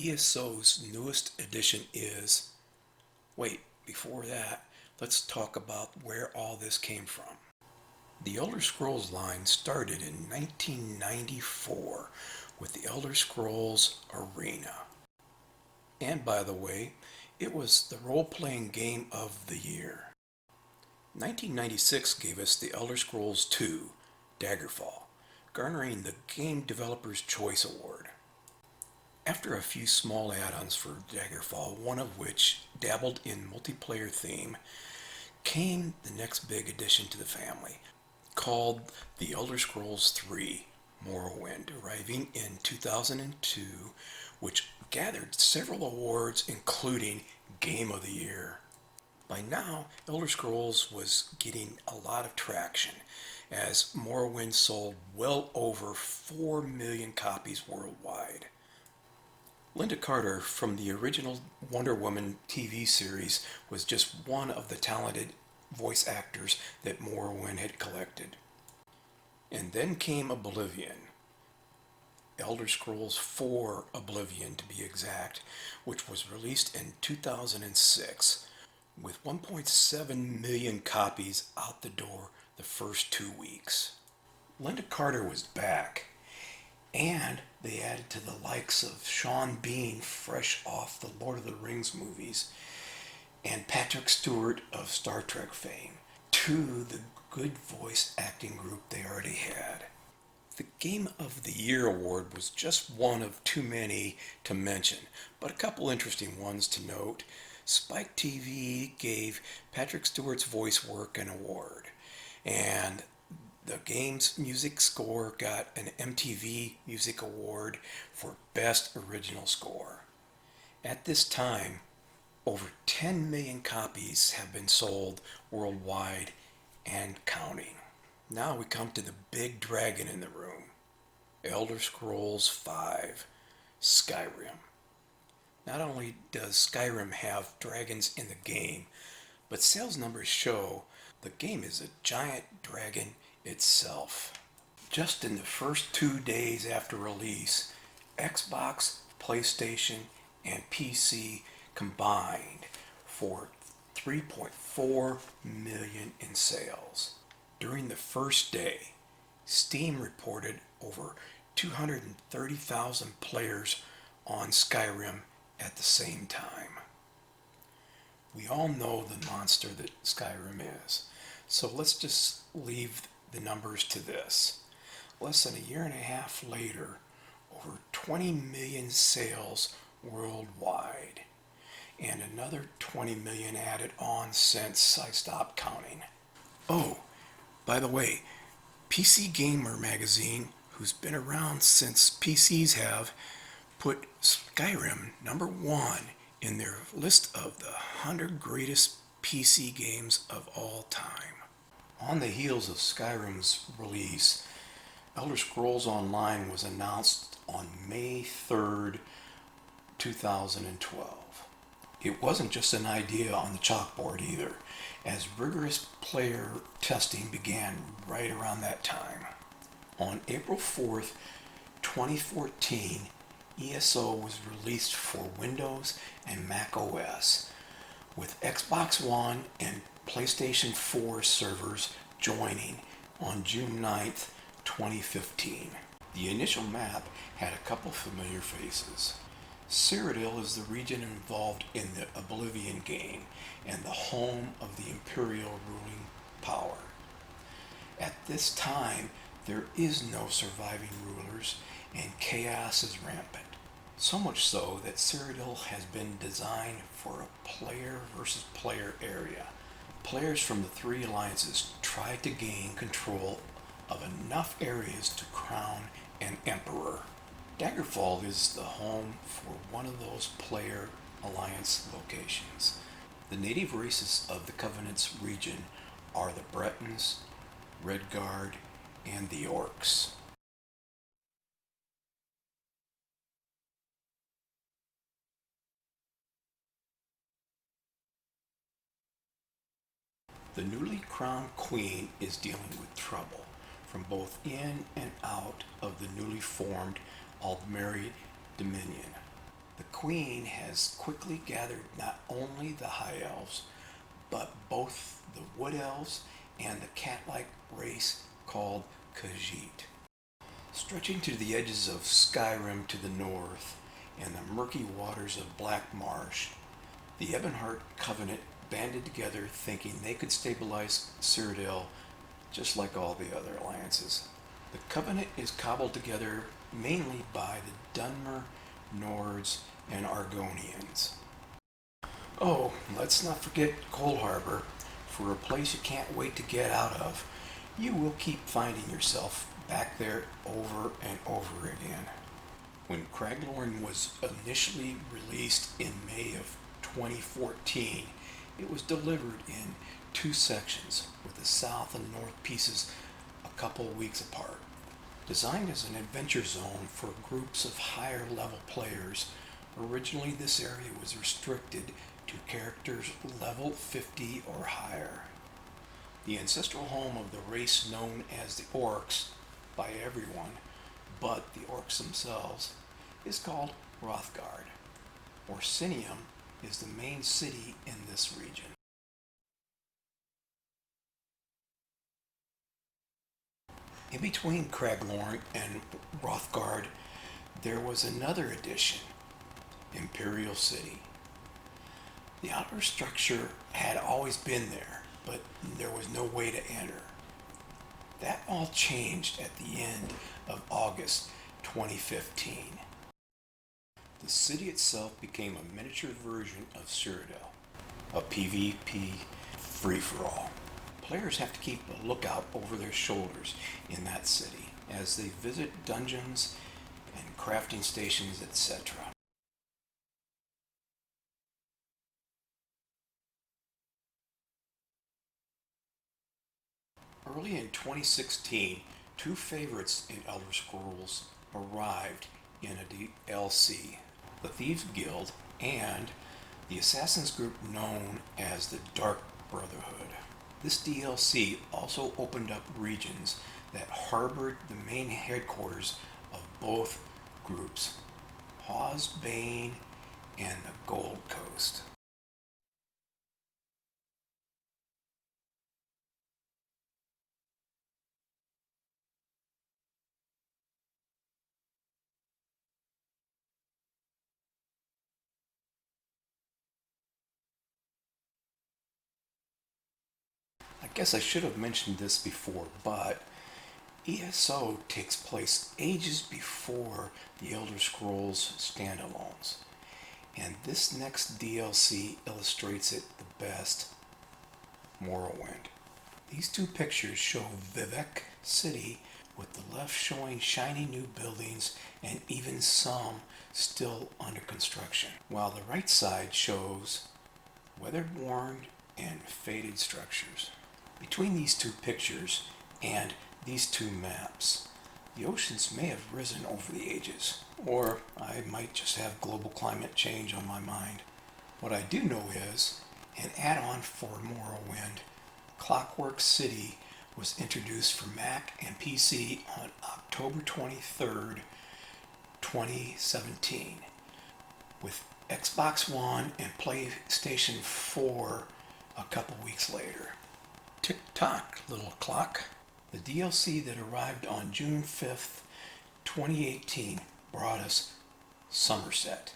ESO's newest edition is... Wait, before that, let's talk about where all this came from. The Elder Scrolls line started in 1994 with the Elder Scrolls Arena. And by the way, it was the role-playing game of the year. 1996 gave us the Elder Scrolls II, Daggerfall, garnering the Game Developer's Choice Award. After a few small add-ons for Daggerfall, one of which dabbled in multiplayer theme, came the next big addition to the family, called The Elder Scrolls III: Morrowind, arriving in 2002, which gathered several awards including Game of the Year. By now, Elder Scrolls was getting a lot of traction, as Morrowind sold well over 4 million copies worldwide. Linda Carter from the original Wonder Woman TV series was just one of the talented voice actors that Morrowind had collected. And then came Oblivion, Elder Scrolls IV Oblivion to be exact, which was released in 2006 with 1.7 million copies out the door the first 2 weeks. Linda Carter was back, and they added to the likes of Sean Bean, fresh off the Lord of the Rings movies, and Patrick Stewart of Star Trek fame, to the good voice acting group they already had. The Game of the Year award was just one of too many to mention, but a couple interesting ones to note. Spike TV gave Patrick Stewart's voice work an award, and the game's music score got an MTV Music Award for Best Original Score. At this time, over 10 million copies have been sold worldwide and counting. Now we come to the big dragon in the room, Elder Scrolls V, Skyrim. Not only does Skyrim have dragons in the game, but sales numbers show the game is a giant dragon itself. Just in the first 2 days after release, Xbox, PlayStation, and PC combined for 3.4 million in sales. During the first day, Steam reported over 230,000 players on Skyrim at the same time. We all know the monster that Skyrim is, so let's just leave the numbers to this. Less than a year and a half later, over 20 million sales worldwide, and another 20 million added on since I stopped counting. Oh, by the way, PC Gamer magazine, who's been around since PCs have, put Skyrim #1 in their list of the 100 greatest PC games of all time. On the heels of Skyrim's release, Elder Scrolls Online was announced on May 3rd, 2012. It wasn't just an idea on the chalkboard either, as rigorous player testing began right around that time. On April 4th, 2014, ESO was released for Windows and Mac OS, with Xbox One and PlayStation 4 servers joining on June 9th, 2015. The initial map had a couple familiar faces. Cyrodiil is the region involved in the Oblivion game and the home of the Imperial ruling power. At this time, there is no surviving rulers and chaos is rampant. So much so that Cyrodiil has been designed for a player versus player area. Players from the three alliances try to gain control of enough areas to crown an emperor. Daggerfall is the home for one of those player alliance locations. The native races of the Covenant's region are the Bretons, Redguard, and the Orcs. The newly crowned queen is dealing with trouble from both in and out of the newly formed Aldmeri Dominion. The Queen has quickly gathered not only the High Elves, but both the Wood Elves and the cat-like race called Khajiit. Stretching to the edges of Skyrim to the north and the murky waters of Black Marsh, the Ebonheart Covenant banded together thinking they could stabilize Cyrodiil just like all the other alliances. The Covenant is cobbled together mainly by the Dunmer, Nords, and Argonians. Oh, let's not forget Cold Harbor. For a place you can't wait to get out of, you will keep finding yourself back there over and over again. When Craglorn was initially released in May of 2014, it was delivered in 2 sections with the south and north pieces a couple weeks apart. Designed as an adventure zone for groups of higher level players, originally this area was restricted to characters level 50 or higher. The ancestral home of the race known as the Orcs by everyone but the Orcs themselves is called Hrothgard. Orsinium is the main city in this region. In between Craglorn and Hrothgard, there was another addition, Imperial City. The outer structure had always been there, but there was no way to enter. That all changed at the end of August 2015. The city itself became a miniature version of Cyrodiil, a PvP free-for-all. Players have to keep a lookout over their shoulders in that city as they visit dungeons and crafting stations, etc. Early in 2016, 2 favorites in Elder Scrolls arrived in a DLC, the Thieves Guild and the Assassin's group known as the Dark Brotherhood. This DLC also opened up regions that harbored the main headquarters of both groups, Hawes Bane and the Gold Coast. I guess I should have mentioned this before, but ESO takes place ages before the Elder Scrolls standalones, and this next DLC illustrates it the best. Morrowind. These 2 pictures show Vivec City with the left showing shiny new buildings and even some still under construction, while the right side shows weather-worn and faded structures. Between these 2 pictures and these 2 maps, the oceans may have risen over the ages, or I might just have global climate change on my mind. What I do know is, an add-on for Morrowind, Clockwork City, was introduced for Mac and PC on October 23rd, 2017, with Xbox One and PlayStation 4 a couple weeks later. Tick-tock, little clock. The DLC that arrived on June 5th, 2018 brought us Somerset,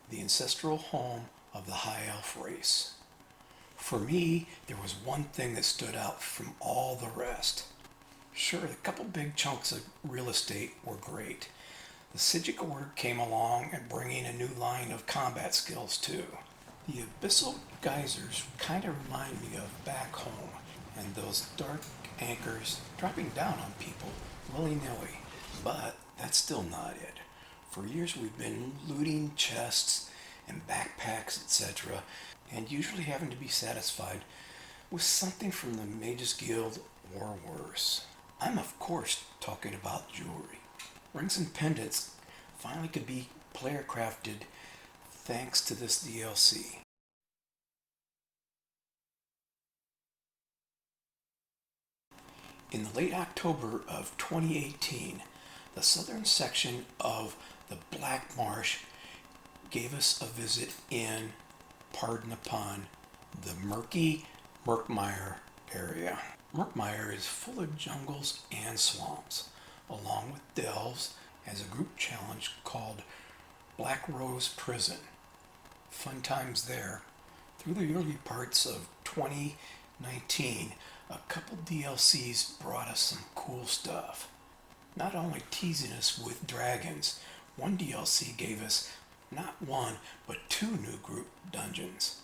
the ancestral home of the High Elf race. For me, there was one thing that stood out from all the rest. Sure, a couple big chunks of real estate were great. The Psijic Order came along and bringing a new line of combat skills too. The abyssal geysers kind of remind me of back home, and those dark anchors dropping down on people willy-nilly. But that's still not it. For years we've been looting chests and backpacks, etc., and usually having to be satisfied with something from the Mages Guild or worse. I'm of course talking about jewelry. Rings and pendants finally could be player crafted thanks to this DLC. In the late October of 2018, the southern section of the Black Marsh gave us a visit in, pardon the pun, the murky Murkmire area. Murkmire is full of jungles and swamps, along with delves as a group challenge called Black Rose Prison. Fun times there. Through the early parts of 2019, a couple DLCs brought us some cool stuff. Not only teasing us with dragons, one DLC gave us not one, but 2 new group dungeons.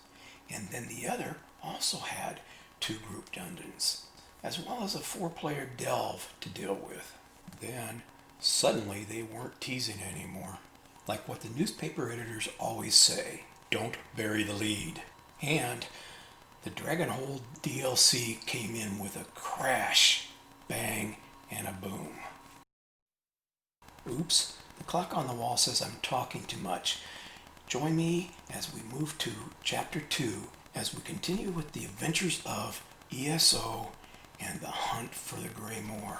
And then the other also had 2 group dungeons, as well as a 4-player delve to deal with. Then, suddenly they weren't teasing anymore. Like what the newspaper editors always say, don't bury the lead. And the Dragonhold DLC came in with a crash, bang, and a boom. Oops, the clock on the wall says I'm talking too much. Join me as we move to Chapter 2 as we continue with the adventures of ESO and the hunt for the Graymoor.